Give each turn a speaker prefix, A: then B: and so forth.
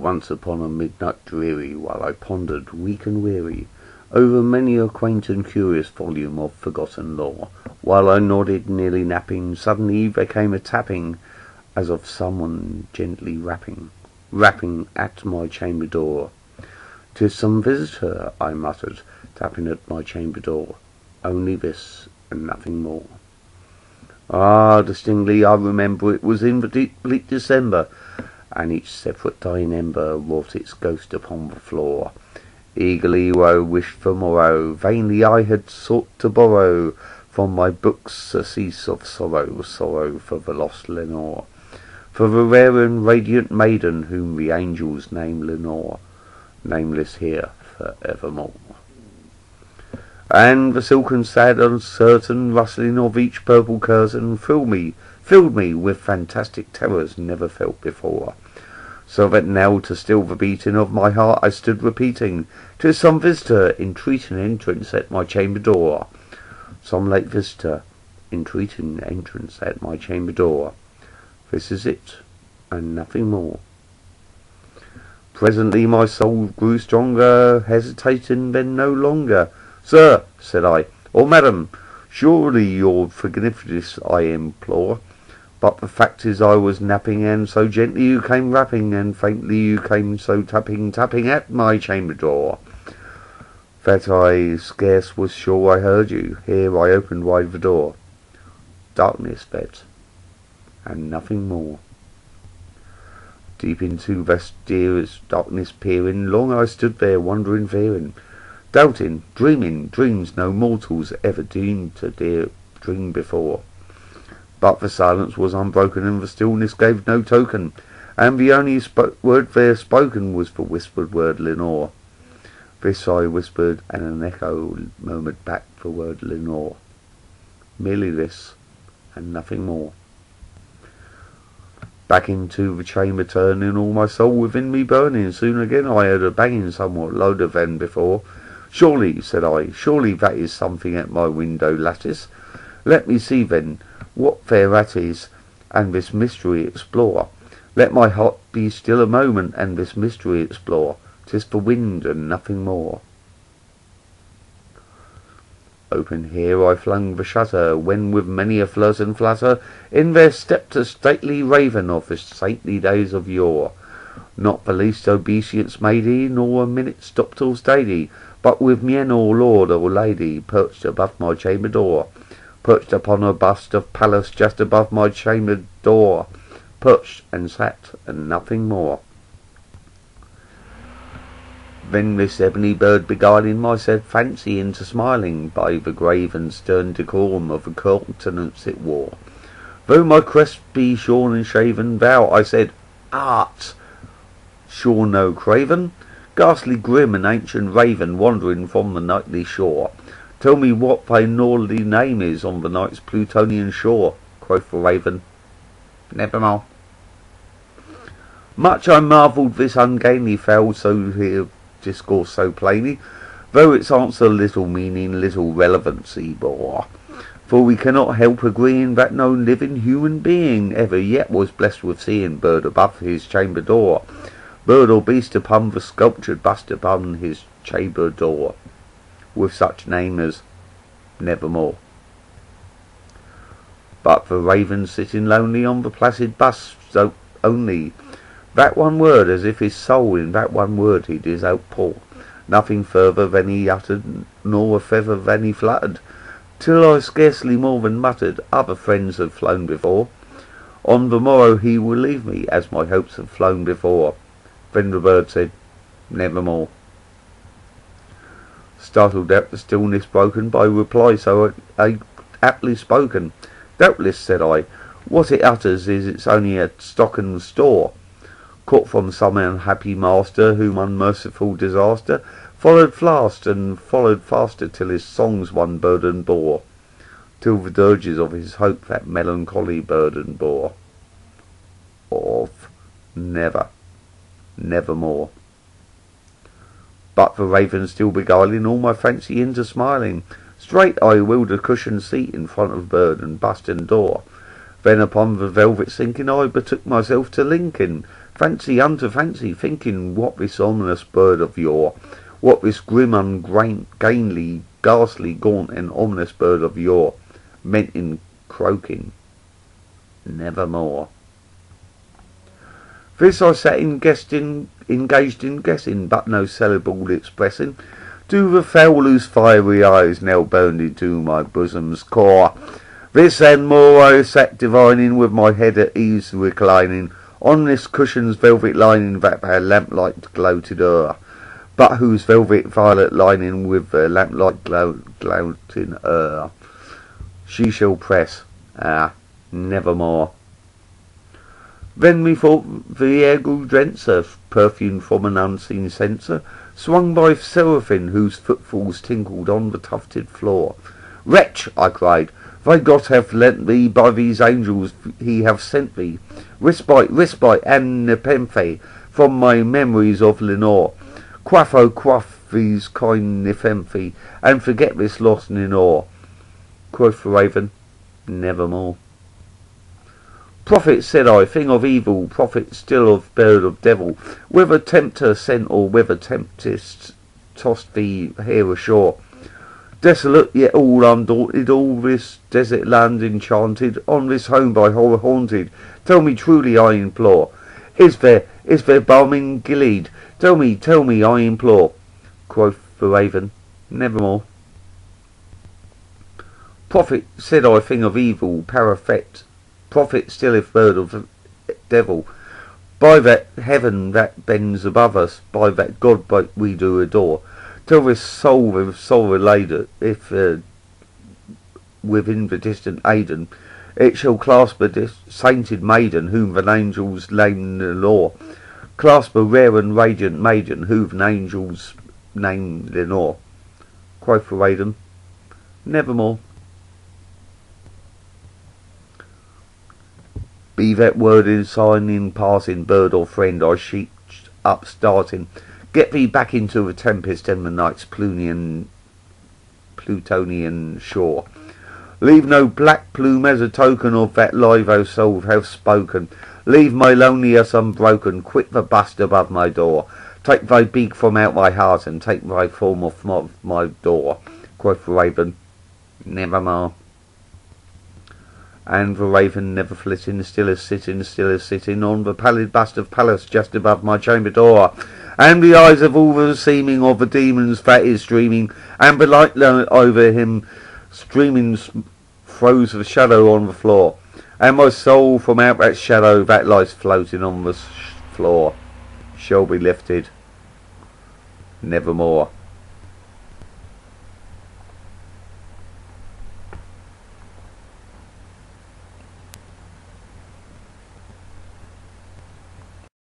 A: once upon a midnight dreary, while I pondered, weak and weary, over many a quaint and curious volume of forgotten lore, while I nodded, nearly napping, suddenly there came a tapping, as of someone gently rapping at my chamber door. "'Tis some visitor," I muttered, tapping at my chamber door. Only this, and nothing more. Ah, distinctly I remember it was in the deep bleak December, and each separate dying ember wrought its ghost upon the floor. Eagerly I wished for morrow, vainly I had sought to borrow from my books surcease of sorrow, sorrow for the lost Lenore, for the rare and radiant maiden whom the angels name Lenore, nameless here for evermore. And the silken, sad, uncertain rustling of each purple curtain filled me with fantastic terrors never felt before, so that now to still the beating of my heart I stood repeating, "'Tis some visitor entreating entrance at my chamber door." Some late visitor entreating entrance at my chamber door. This is it, and nothing more. Presently my soul grew stronger, hesitating then no longer. "Sir," said I, "or madam, surely your forgiveness I implore. But the fact is I was napping, and so gently you came rapping, and faintly you came so tapping at my chamber door, that I scarce was sure I heard you. Here I opened wide the door. Darkness that, and nothing more. Deep into that dearest darkness peering, long I stood there, wondering, fearing, doubting, dreaming dreams no mortals ever deemed to dream before. But the silence was unbroken, and the stillness gave no token, and the only word there spoken was the whispered word Lenore. This I whispered, and an echo murmured back the word Lenore. Merely this, and nothing more. Back into the chamber turning, all my soul within me burning. Soon again I heard a banging somewhat louder than before. "Surely," said I, "surely that is something at my window lattice. Let me see then what thereat is, and this mystery explore. Let my heart be still a moment, and this mystery explore. 'Tis the wind, and nothing more." Open here I flung the shutter, when with many a flirt and flutter in there stepped a stately raven of the saintly days of yore. Not the least obeisance made he, nor a minute stopped or stayed he, but with mien or lord or lady perched above my chamber door, perched upon a bust of Pallas just above my chamber door, perched and sat, and nothing more. Then this ebony bird beguiling my said fancy into smiling, by the grave and stern decorum of the countenance it wore. "Though my crest be shorn and shaven, thou," I said, "art sure no craven? Ghastly grim and ancient raven, wandering from the nightly shore. Tell me what thy lordly name is on the night's Plutonian shore." Quoth the raven, "Nevermore." Much I marvelled this ungainly fowl so here discourse so plainly, though its answer little meaning, little relevancy bore. For we cannot help agreeing that no living human being ever yet was blessed with seeing bird above his chamber door, bird or beast upon the sculptured bust upon his chamber door, with such name as Nevermore. But the raven sitting lonely on the placid bust, so only that one word, as if his soul in that one word he did outpour, nothing further than he uttered, nor a feather than he fluttered, till I scarcely more than muttered, "Other friends have flown before. On the morrow he will leave me, as my hopes have flown before." Then the bird said, "Nevermore." Startled at the stillness broken by reply so aptly spoken, "Doubtless," said I, "what it utters is its only a stock and store, caught from some unhappy master, whom unmerciful disaster followed fast and followed faster, till his songs one burden bore, till the dirges of his hope that melancholy burden bore, of nevermore." But the raven still beguiling all my fancy into smiling, straight I wheeled a cushioned seat in front of bird and bust and door. Then upon the velvet sinking I betook myself to linking Fancy unto fancy, thinking what this ominous bird of yore, what this grim, ungainly, ghastly, gaunt, and ominous bird of yore meant in croaking, nevermore. This I sat engaged in guessing, but no syllable expressing, to the fowl whose fiery eyes now burned into my bosom's core. This and more I sat divining, with my head at ease reclining, on this cushion's velvet lining that by lamplight gloated o'er, but whose velvet violet lining with the lamplight gloating o'er, she shall press, nevermore. Then methought the air grew denser, perfumed from an unseen censer, swung by seraphim whose footfalls tinkled on the tufted floor. Wretch, I cried, thy God hath lent thee, by these angels he hath sent thee, respite, and nepenthe, from my memories of Lenore. Quaff, oh quaff these kind nepenthe, and forget this lost Lenore. Quoth the Raven, nevermore. Prophet, said I, thing of evil, prophet still of bird of devil, whether tempter sent or whether tempest tossed thee here ashore. Desolate yet all undaunted, all this desert land enchanted, on this home by horror haunted, tell me truly I implore, is there balm in Gilead? Tell me, I implore. Quoth the Raven, nevermore. Prophet, said I, thing of evil, paraphet, prophet still if bird of devil, by that heaven that bends above us, by that God we do adore, till this soul related, if within the distant Aden, it shall clasp a sainted maiden, whom the angels name the law, clasp a rare and radiant maiden, whom the angels name Lenore. Quoth the Raven, nevermore. Be that word in sign in passing, bird or friend, I sheeped up starting. Get thee back into the tempest and the night's Plutonian shore. Leave no black plume as a token of that lie thou soul have spoken. Leave my loneliness unbroken, quit the bust above my door. Take thy beak from out my heart, and take thy form off my door. Quoth the Raven, nevermore. And the Raven never flitting, still as sitting, on the pallid bust of Pallas just above my chamber door. And the eyes of all the seeming of the demon's fat is streaming, and the light over him streaming throws the shadow on the floor. And my soul from out that shadow that lies floating on the floor shall be lifted nevermore.